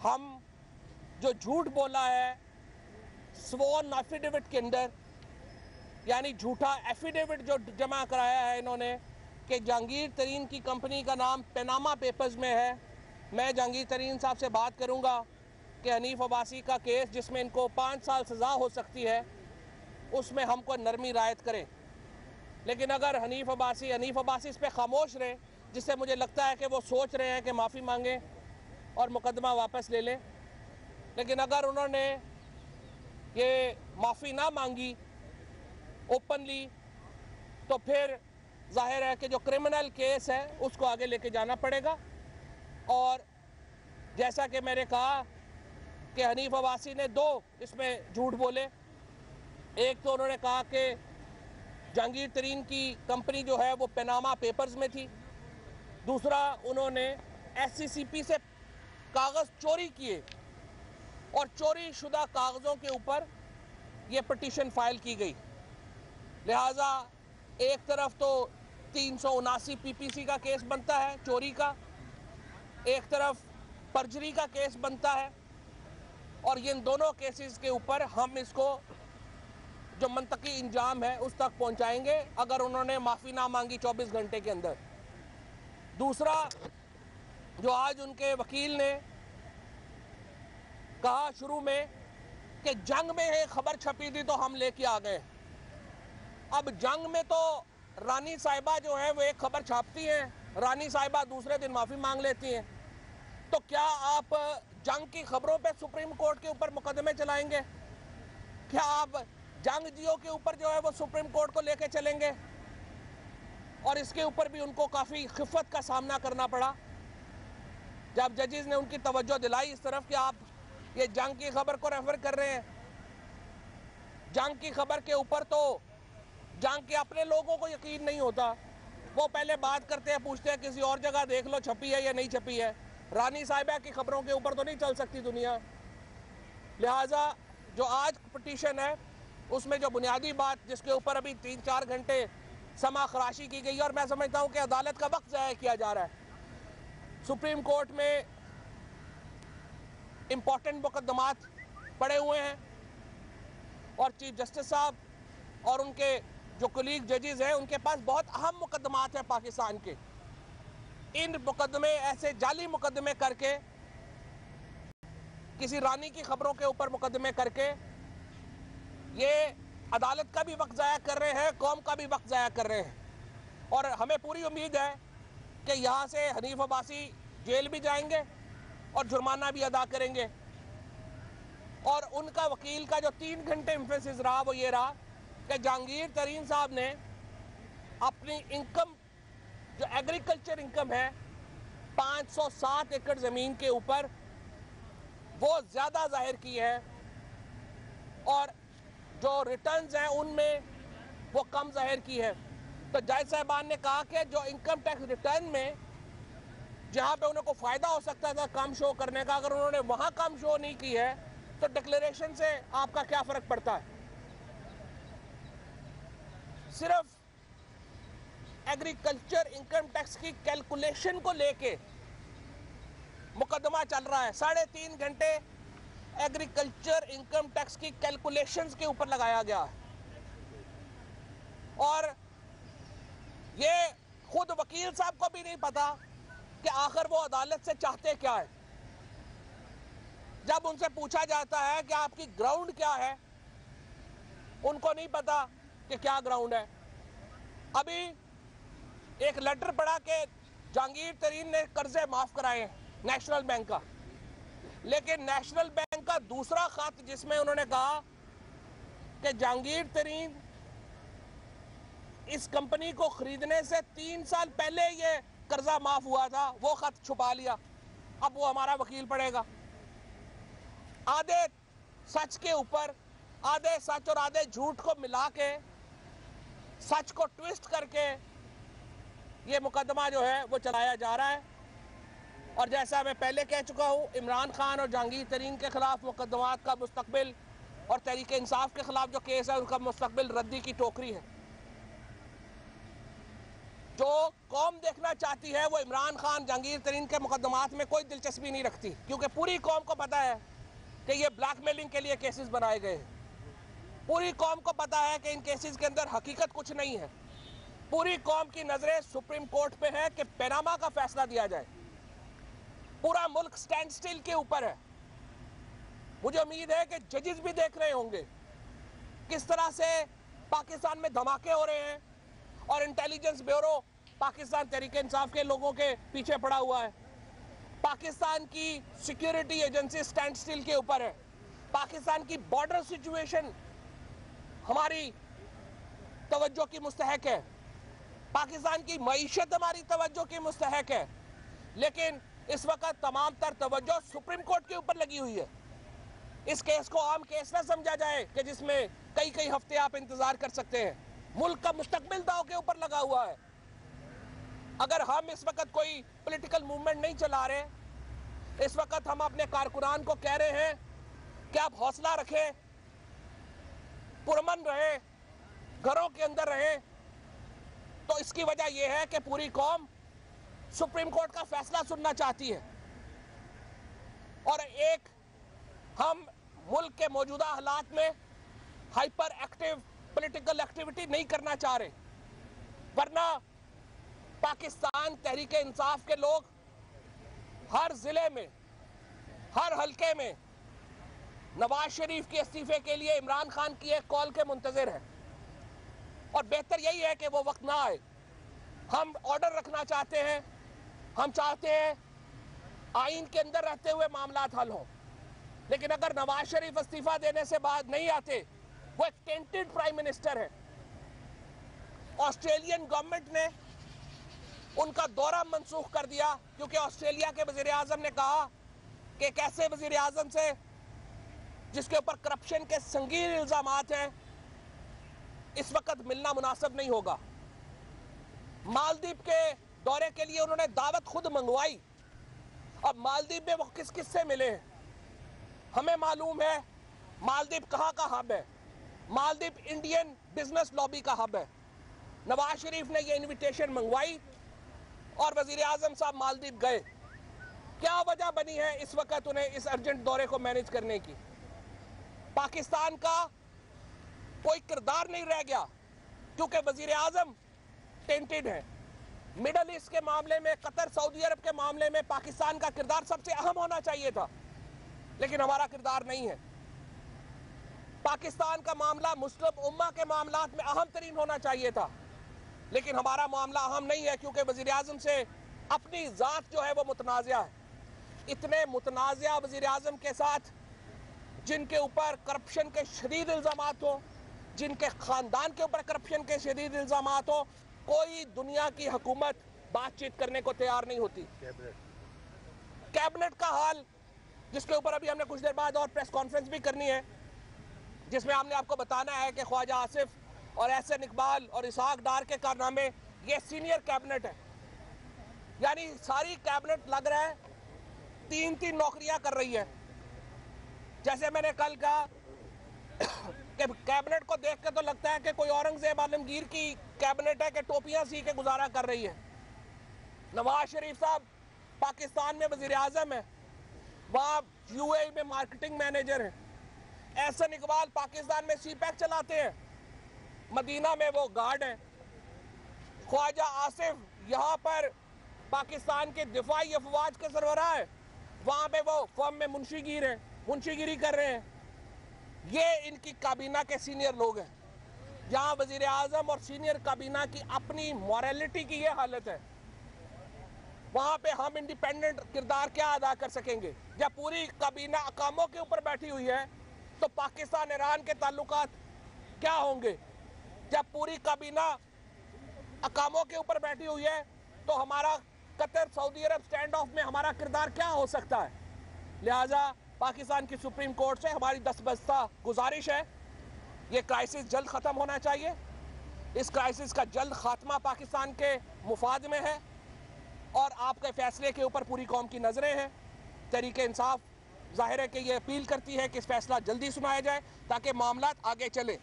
हम जो झूठ बोला है स्वॉन एफिडेविट के अंदर, यानी झूठा एफिडेविट जो जमा कराया है इन्होंने कि जहांगीर तरीन की कंपनी का नाम पनामा पेपर्स में है। मैं जहांगीर तरीन साहब से बात करूंगा कि हनीफ अब्बासी का केस जिसमें इनको 5 साल सज़ा हो सकती है उसमें हमको नरमी रायत करें। लेकिन अगर हनीफ अब्बासी इस पर खामोश रहे, जिससे मुझे लगता है कि वो सोच रहे हैं कि माफ़ी मांगें और मुकदमा वापस ले लें, लेकिन अगर उन्होंने ये माफ़ी ना मांगी ओपनली तो फिर जाहिर है कि जो क्रिमिनल केस है उसको आगे लेके जाना पड़ेगा। और जैसा कि मैंने कहा कि हनीफ अब्बासी ने 2 इसमें झूठ बोले। एक तो उन्होंने कहा कि जहांगीर तरीन की कंपनी जो है वो पनामा पेपर्स में थी। दूसरा, उन्होंने SCCP से कागज़ चोरी किए और चोरी शुदा कागज़ों के ऊपर ये पिटीशन फाइल की गई। लिहाजा एक तरफ तो 379 PPC का केस बनता है चोरी का, एक तरफ परजरी का केस बनता है, और इन दोनों केसेस के ऊपर हम इसको जो मंतकी इंजाम है उस तक पहुंचाएंगे अगर उन्होंने माफ़ी ना मांगी 24 घंटे के अंदर। दूसरा, जो आज उनके वकील ने कहा शुरू में कि जंग में एक खबर छपी थी तो हम लेके आ गए। अब जंग में तो रानी साहिबा जो है वो एक खबर छापती हैं, रानी साहिबा दूसरे दिन माफ़ी मांग लेती हैं। तो क्या आप जंग की खबरों पे सुप्रीम कोर्ट के ऊपर मुकदमे चलाएंगे? क्या आप जंग जियो के ऊपर जो है वो सुप्रीम कोर्ट को लेके चलेंगे? और इसके ऊपर भी उनको काफ़ी खिफ़त का सामना करना पड़ा जब जजेस ने उनकी तवज्जो दिलाई इस तरफ कि आप ये जंग की खबर को रेफर कर रहे हैं। जंग की खबर के ऊपर तो जंग के अपने लोगों को यकीन नहीं होता, वो पहले बात करते हैं, पूछते हैं किसी और जगह देख लो छपी है या नहीं छपी है। रानी साहिबा की खबरों के ऊपर तो नहीं चल सकती दुनिया। लिहाजा जो आज पिटीशन है उसमें जो बुनियादी बात जिसके ऊपर अभी 3-4 घंटे समा खराशी की गई, और मैं समझता हूँ कि अदालत का वक्त ज़ाया किया जा रहा है। सुप्रीम कोर्ट में इम्पॉर्टेंट मुकदमात पड़े हुए हैं और चीफ जस्टिस साहब और उनके जो कुलीग जजेस हैं उनके पास बहुत अहम मुकदमात हैं पाकिस्तान के। इन मुकदमे ऐसे जाली मुकदमे करके, किसी रानी की खबरों के ऊपर मुकदमे करके ये अदालत का भी वक्त ज़ाया कर रहे हैं, कौम का भी वक्त ज़ाया कर रहे हैं। और हमें पूरी उम्मीद है कि यहाँ से हनीफ अब्बासी जेल भी जाएंगे और जुर्माना भी अदा करेंगे। और उनका वकील का जो 3 घंटे एम्फेसिस रहा वो ये रहा कि जहांगीर तरीन साहब ने अपनी इनकम जो एग्रीकल्चर इनकम है 507 एकड़ ज़मीन के ऊपर वो ज़्यादा जाहिर की है और जो रिटर्न्स हैं उनमें वो कम जाहिर की है। तो जज साहबान ने कहा कि जो इनकम टैक्स रिटर्न में जहाँ पे उनको फ़ायदा हो सकता था कम शो करने का, अगर उन्होंने वहाँ कम शो नहीं की है तो डिक्लेरेशन से आपका क्या फ़र्क पड़ता है? सिर्फ एग्रीकल्चर इनकम टैक्स की कैलकुलेशन को लेके मुकदमा चल रहा है। 3.5 घंटे एग्रीकल्चर इनकम टैक्स की कैलकुलेशंस के ऊपर लगाया गया है और ये खुद वकील साहब को भी नहीं पता कि आखिर वो अदालत से चाहते क्या है। जब उनसे पूछा जाता है कि आपकी ग्राउंड क्या है, उनको नहीं पता कि क्या ग्राउंड है। अभी एक लेटर पढ़ा कि जहांगीर तरीन ने कर्जे माफ कराए नेशनल बैंक का, लेकिन नेशनल बैंक का दूसरा खत जिसमें उन्होंने कहा कि जहांगीर तरीन इस कंपनी को खरीदने से 3 साल पहले ये कर्जा माफ हुआ था, वो खत छुपा लिया। अब वो हमारा वकील पढ़ेगा। आधे सच के ऊपर आधे सच और आधे झूठ को मिला के, सच को ट्विस्ट करके ये मुकदमा जो है वो चलाया जा रहा है। और जैसा मैं पहले कह चुका हूँ, इमरान खान और जहांगीर तरीन के खिलाफ मुकदमात का मुस्तकबिल और तहरीक इंसाफ के खिलाफ जो केस है उनका मुस्तकबिल रद्दी की टोकरी है। जो कौम देखना चाहती है वो इमरान खान, जहांगीर तरीन के मुकदमात में कोई दिलचस्पी नहीं रखती, क्योंकि पूरी कौम को पता है कि ये ब्लैकमेलिंग के लिए केसेस बनाए गए हैं। पूरी कौम को पता है कि इन केसेस के अंदर हकीकत कुछ नहीं है। पूरी कौम की नजरें सुप्रीम कोर्ट पे है कि पनामा का फैसला दिया जाए। पूरा मुल्क स्टैंड स्टिल के ऊपर है। मुझे उम्मीद है कि जजेस भी देख रहे होंगे किस तरह से पाकिस्तान में धमाके हो रहे हैं और इंटेलिजेंस ब्यूरो पाकिस्तान तहरीक इंसाफ के लोगों के पीछे पड़ा हुआ है। पाकिस्तान की सिक्योरिटी एजेंसी स्टैंड स्टिल के ऊपर है। पाकिस्तान की बॉर्डर सिचुएशन हमारी तवज्जो की मुस्तहक है। पाकिस्तान की मईशत हमारी तवज्जो की मुस्तहक है। लेकिन इस वक्त तमाम तर तवज्जो सुप्रीम कोर्ट के ऊपर लगी हुई है। इस केस को आम केस ना समझा जाए कि जिसमें कई कई हफ्ते आप इंतजार कर सकते हैं। मुल्क का मुस्तकबिल दांव के ऊपर लगा हुआ है। अगर हम इस वक्त कोई पॉलिटिकल मूवमेंट नहीं चला रहे, इस वक्त हम अपने कारकुनान को कह रहे हैं कि आप हौसला रखें, पुरमन रहे, घरों के अंदर रहे, तो इसकी वजह यह है कि पूरी कौम सुप्रीम कोर्ट का फैसला सुनना चाहती है। और एक हम मुल्क के मौजूदा हालात में हाइपर एक्टिव पॉलिटिकल एक्टिविटी नहीं करना चाह रहे, वरना पाकिस्तान तहरीक इंसाफ के लोग हर जिले में, हर हलके में नवाज शरीफ के इस्तीफे के लिए इमरान खान की एक कॉल के मुंतजिर है। और बेहतर यही है कि वो वक्त ना आए। हम ऑर्डर रखना चाहते हैं, हम चाहते हैं आइन के अंदर रहते हुए मामला हल हों। लेकिन अगर नवाज शरीफ इस्तीफा देने से बाद नहीं आते, वो एक टेंटेड प्राइम मिनिस्टर है। ऑस्ट्रेलियन गवर्नमेंट ने उनका दौरा मंसूख कर दिया, क्योंकि ऑस्ट्रेलिया के वजीर आजम ने कहा कि एक ऐसे वजीर आजम से जिसके ऊपर करप्शन के संगीन इल्जामात हैं, इस वक्त मिलना मुनासिब नहीं होगा। मालदीव के दौरे के लिए उन्होंने दावत खुद मंगवाई। अब मालदीव में वो किस किस से मिले हैं हमें मालूम है। मालदीव कहाँ का हब है? मालदीव इंडियन बिजनेस लॉबी का हब है। नवाज शरीफ ने ये इनविटेशन मंगवाई और वजीर आजम साहब मालदीव गए। क्या वजह बनी है इस वक्त उन्हें इस अर्जेंट दौरे को मैनेज करने की? पाकिस्तान का कोई किरदार नहीं रह गया, क्योंकि वजीर आजम टेंटेड है। मिडल ईस्ट के मामले में, कतर, सऊदी अरब के मामले में पाकिस्तान का किरदार सबसे अहम होना चाहिए था, लेकिन हमारा किरदार नहीं है। पाकिस्तान का मामला मुस्लिम उम्मा के मामलात में अहम तरीन होना चाहिए था, लेकिन हमारा मामला अहम नहीं है, क्योंकि वजीर आजम से अपनी ज़ात जो है वो मुतनाज़िया है। इतने मुतनाज़िया वजीर आजम के साथ जिनके ऊपर करप्शन के शदीद इल्ज़ामात हो, जिनके ख़ानदान के ऊपर करप्शन के शदीद इल्ज़ामात हो, कोई दुनिया की हुकूमत बातचीत करने को तैयार नहीं होती। कैबिनेट का हाल, जिसके ऊपर अभी हमने कुछ देर बाद और प्रेस कॉन्फ्रेंस भी करनी है, जिसमें हमने आपको बताना है कि ख्वाजा आसिफ और एहसन इकबाल और इसहाक डार के कारनामे, ये सीनियर कैबिनेट है। यानी सारी कैबिनेट लग रहा है 3-3 नौकरियां कर रही है। जैसे मैंने कल कहा कि कैबिनेट को देख के तो लगता है कि कोई औरंगजेब आलमगीर की कैबिनेट है कि टोपियां सी के गुजारा कर रही है। नवाज शरीफ साहब पाकिस्तान में वजीर आजम है, वहाँ यूएई में मार्केटिंग मैनेजर हैं। एहसन इकबाल पाकिस्तान में सीपैक चलाते हैं, मदीना में वो गार्ड हैं। ख्वाजा आसिफ यहाँ पर पाकिस्तान के दिफाई अफवाज के सरबराह है, वहाँ पे वो फर्म में मुंशीगिर हैं, मुंशीगिरी कर रहे हैं। ये इनकी काबीना के सीनियर लोग हैं। जहाँ वजीर आजम और सीनियर काबीना की अपनी मॉरलिटी की ये हालत है, वहाँ पे हम इंडिपेंडेंट किरदार क्या अदा कर सकेंगे? जब पूरी काबीना अकामों के ऊपर बैठी हुई है, तो पाकिस्तान ईरान के ताल्लुकात क्या होंगे? जब पूरी काबीना अकामों के ऊपर बैठी हुई है, तो हमारा Qatar, Saudi Arab stand of में हमारा किरदार क्या हो सकता है? लिहाजा पाकिस्तान की सुप्रीम कोर्ट से हमारी दस्तबस्ता गुजारिश है, ये क्राइसिस जल्द ख़त्म होना चाहिए। इस क्राइसिस का जल्द खात्मा पाकिस्तान के मुफाद में है और आपके फैसले के ऊपर पूरी कौम की नज़रें हैं। तहरीक इंसाफ जाहिर है कि ये अपील करती है कि इस फैसला जल्दी सुनाया जाए ताकि मामला आगे चले।